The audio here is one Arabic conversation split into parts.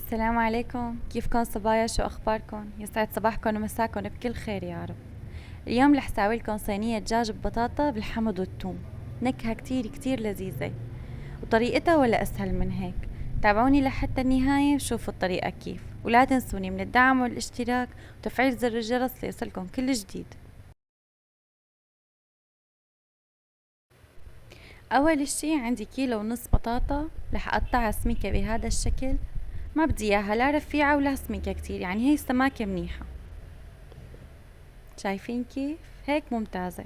السلام عليكم، كيفكن صبايا؟ شو اخباركن؟ يسعد صباحكن ومساكن بكل خير يا رب. اليوم رح ساوي لكم صينية دجاج ببطاطا بالحمض والثوم. نكهة كتير كتير لذيذة، وطريقتها ولا اسهل من هيك. تابعوني لحتى النهاية وشوفوا الطريقة كيف، ولا تنسوني من الدعم والاشتراك وتفعيل زر الجرس ليصلكم كل جديد. اول اشي عندي كيلو ونص بطاطا، رح اقطعها سميكة بهذا الشكل. ما بدي اياها لا رفيعة ولا سميكة كتير، يعني هي سماكة منيحة. شايفين كيف؟ هيك ممتازة.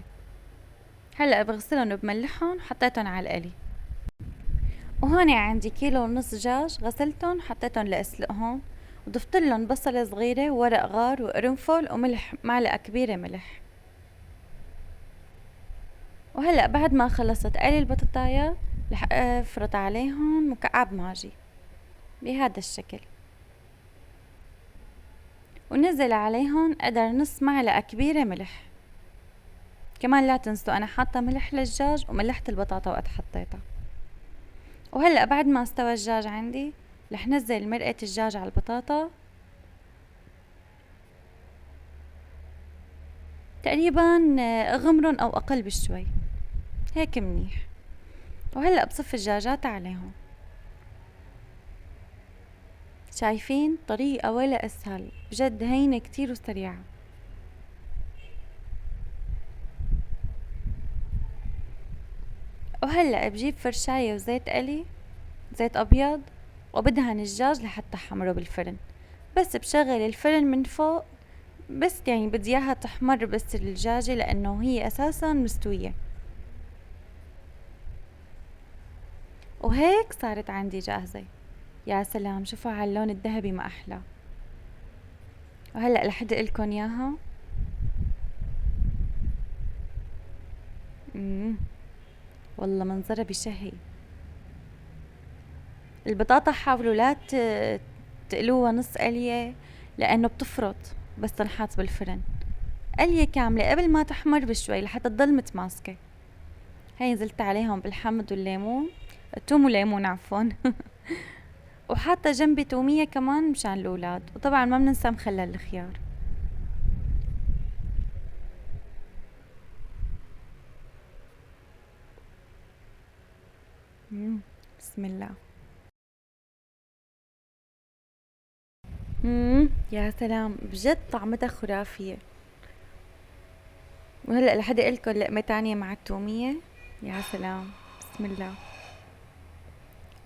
هلأ بغسلهم وبملحهم وحطيتهم على القلي. وهون عندي كيلو ونص دجاج، غسلتهم وحطيتهم لأسلقهم، وضفتلن بصلة صغيرة وورق غار وقرنفل وملح، معلقة كبيرة ملح. وهلأ بعد ما خلصت قلي البطاطايا رح افرط عليهم مكعب ماجي بهذا الشكل، ونزل عليهم قدر نص معلقة كبيرة ملح. كمان لا تنسوا انا حاطة ملح للدجاج وملحت البطاطا وقت حطيتها. وهلأ بعد ما استوى الدجاج عندي رح نزل مرقة الدجاج على البطاطا، تقريبا غمرن او اقل بشوي، هيك منيح. وهلأ بصف الدجاجات عليهم. شايفين طريقة ولا اسهل؟ بجد هينة كتير وسريعة. وهلأ بجيب فرشاية وزيت قلي، زيت ابيض، وبدهن الدجاج لحتى حمره بالفرن. بس بشغل الفرن من فوق، بس يعني بدي اياها تحمر بس الدجاجة لانه هي اساسا مستوية. وهيك صارت عندي جاهزة. يا سلام، شوفوا على اللون الذهبي ما احلى. وهلأ رح ادقلكن اياها. مم. والله منظرها بشهي. البطاطا حاولوا لا تقلوها نص قلية، لانه بتفرط بس تنحط بالفرن. قلية كاملة قبل ما تحمر بشوي لحتى تضل متماسكة. هاي نزلت عليهم بالحمض والليمون، الثوم والليمون عفوا. وحاطة جنبي تومية كمان مشان الأولاد، وطبعا ما بننسى مخلل الخيار. بسم الله. يا سلام، بجد طعمتها خرافية. وهلأ رح ادقلكن لقمة تانية مع التومية. يا سلام، بسم الله.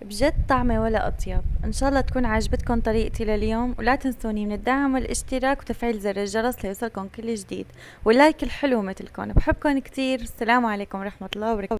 بجد طعمة ولا أطيب. إن شاء الله تكون عجبتكم طريقتي لليوم، ولا تنسوني من الدعم والاشتراك وتفعيل زر الجرس ليوصلكم كل جديد، واللايك الحلو مثلكم. بحبكم كتير. السلام عليكم ورحمة الله وبركاته.